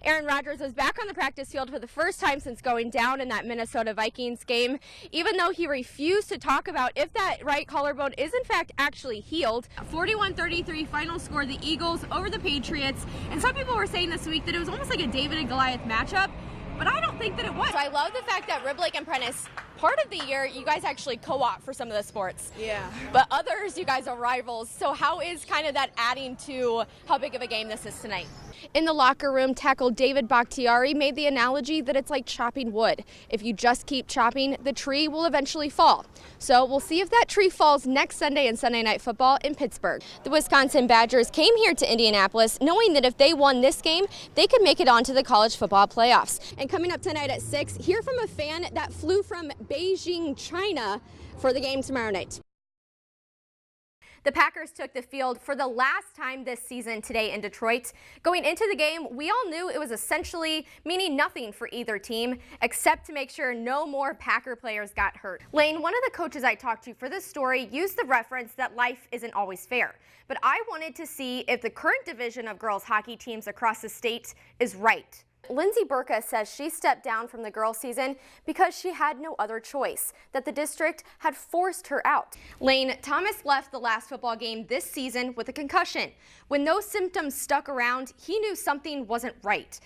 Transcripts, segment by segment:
Aaron Rodgers was back on the practice field for the first time since going down in that Minnesota Vikings game, even though he refused to talk about if that right collarbone is in fact actually healed. 41-33 final score, the Eagles over the Patriots, and some people were saying this week that it was almost like a David and Goliath matchup, but I don't think that it was. So I love the fact that Rib Lake and Prentice, part of the year, you guys actually co-op for some of the sports. Yeah. But others, you guys are rivals. So how is kind of that adding to how big of a game this is tonight? In the locker room, tackle David Bakhtiari made the analogy that it's like chopping wood. If you just keep chopping, the tree will eventually fall. So we'll see if that tree falls next Sunday in Sunday Night Football in Pittsburgh. The Wisconsin Badgers came here to Indianapolis knowing that if they won this game, they could make it onto the college football playoffs. And coming up tonight at 6, hear from a fan that flew from Beijing, China for the game tomorrow night. The Packers took the field for the last time this season today in Detroit. Going into the game, we all knew it was essentially meaning nothing for either team, except to make sure no more Packer players got hurt. Lane, one of the coaches I talked to for this story, used the reference that life isn't always fair. But I wanted to see if the current division of girls hockey teams across the state is right. Lindsay Burka says she stepped down from the girls' season because she had no other choice, that the district had forced her out. Lane, Thomas left the last football game this season with a concussion. When those symptoms stuck around, he knew something wasn't right.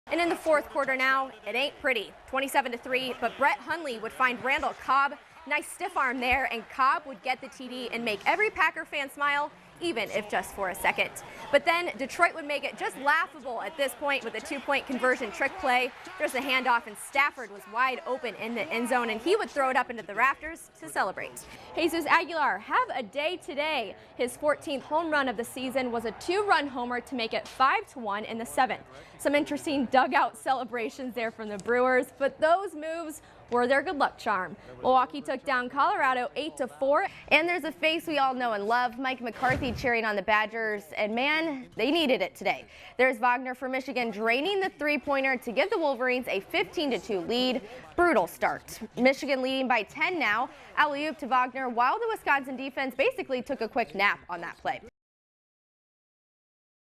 And in the fourth quarter now, it ain't pretty. 27-3, but Brett Hundley would find Randall Cobb. Nice stiff arm there, and Cobb would get the TD and make every Packer fan smile, even if just for a second. But then Detroit would make it just laughable at this point with a 2-point conversion trick play. There's a handoff, and Stafford was wide open in the end zone, and he would throw it up into the rafters to celebrate. Jesus Aguilar have a day today. His 14th home run of the season was a 2-run homer to make it 5-1 in the 7th. Some interesting dugout celebrations there from the Brewers, but those moves were their good luck charm. Milwaukee took down Colorado 8-4. And there's a face we all know and love, Mike McCarthy cheering on the Badgers, and man, they needed it today. There's Wagner for Michigan draining the three-pointer to give the Wolverines a 15-2 lead. Brutal start. Michigan leading by 10 now. Alley-oop to Wagner while the Wisconsin defense basically took a quick nap on that play.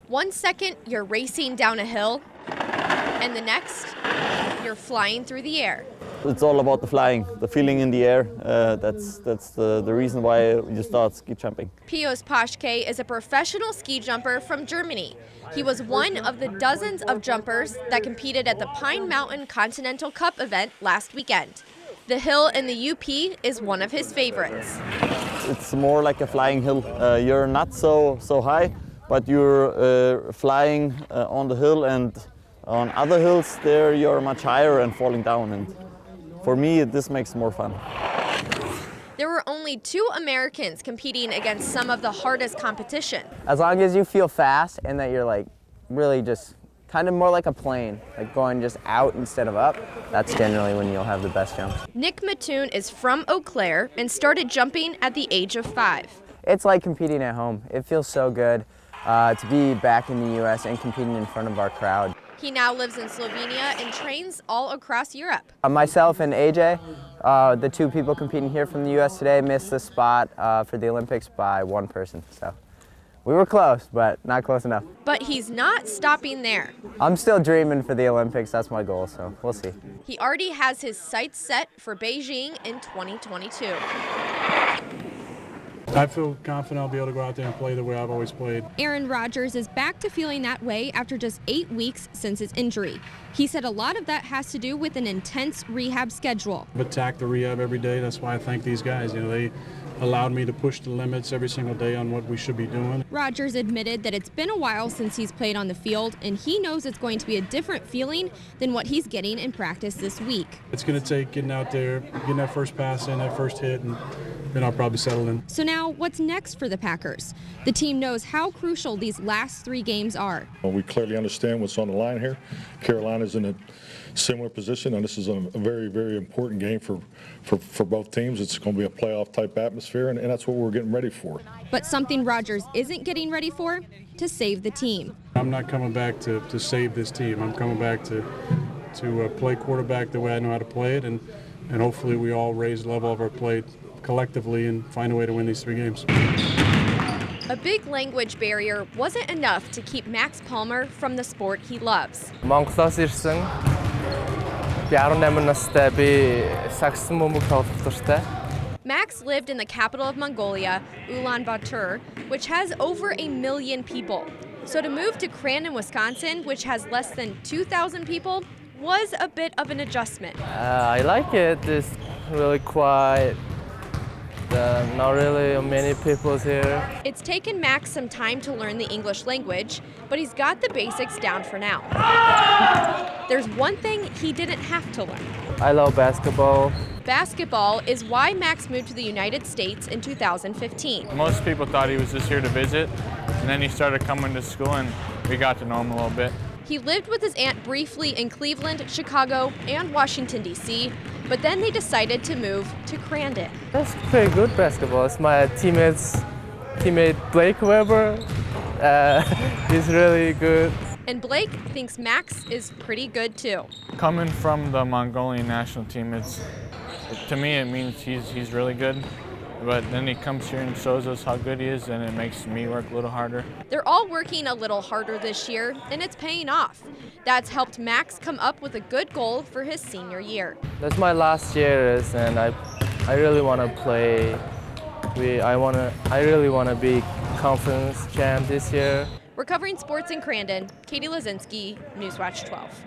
1 second, you're racing down a hill, and the next, you're flying through the air. It's all about the flying, the feeling in the air. That's the reason why you start ski jumping. Pius Paschke is a professional ski jumper from Germany. He was one of the dozens of jumpers that competed at the Pine Mountain Continental Cup event last weekend. The hill in the UP is one of his favorites. It's more like a flying hill. You're not so high, but you're flying on the hill, and on other hills there you're much higher and falling down. And for me, this makes more fun. There were only 2 Americans competing against some of the hardest competition. As long as you feel fast and that you're like really just kind of more like a plane, like going just out instead of up, that's generally when you'll have the best jumps. Nick Mattoon is from Eau Claire and started jumping at the age of 5. It's like competing at home. It feels so good to be back in the U.S. and competing in front of our crowd. He now lives in Slovenia and trains all across Europe. Myself and AJ, the 2 people competing here from the U.S. today, missed the spot for the Olympics by 1 person. So we were close, but not close enough. But he's not stopping there. I'm still dreaming for the Olympics. That's my goal, so we'll see. He already has his sights set for Beijing in 2022. I feel confident I'll be able to go out there and play the way I've always played. Aaron Rodgers is back to feeling that way after just 8 weeks since his injury. He said a lot of that has to do with an intense rehab schedule. But attack the rehab every day. That's why I thank these guys. You know, they allowed me to push the limits every single day on what we should be doing. Rodgers admitted that it's been a while since he's played on the field, and he knows it's going to be a different feeling than what he's getting in practice this week. It's going to take getting out there, getting that first pass in, that first hit, and then I'll probably settle in. So now what's next for the Packers? The team knows how crucial these last 3 games are. Well, we clearly understand what's on the line here. Carolina's in a similar position, and this is a very, very important game for both teams. It's going to be a playoff type atmosphere, and that's what we're getting ready for. But something Rodgers isn't getting ready for, to save the team. I'm not coming back to save this team. I'm coming back to play quarterback the way I know how to play it, and hopefully we all raise the level of our play collectively and find a way to win these 3 games. A A big language barrier wasn't enough to keep Max Palmer from the sport he loves. Монголоос ирсэн. Би 18 настай би саксон бөмбөг тоглох дуртай. Max lived in the capital of Mongolia, Ulaanbaatar, which has over 1 million people. So to move to Crandon, Wisconsin, which has less than 2,000 people, was a bit of an adjustment. I like it. It's really quiet. Not really many people here. It's taken Max some time to learn the English language, but he's got the basics down for now. There's one thing he didn't have to learn. I love basketball. Basketball is why Max moved to the United States in 2015. Most people thought he was just here to visit, and then he started coming to school and we got to know him a little bit. He lived with his aunt briefly in Cleveland, Chicago, and Washington, D.C., but then they decided to move to Crandon. That's pretty good basketball. It's my teammate Blake Weber. He's really good. And Blake thinks Max is pretty good too. Coming from the Mongolian national team, to me it means he's really good. But then he comes here and shows us how good he is, and it makes me work a little harder. They're all working a little harder this year, and it's paying off. That's helped Max come up with a good goal for his senior year. That's my last year, and I really want to play. I really want to be conference champ this year. We're covering sports in Crandon. Katie Lazinski, Newswatch 12.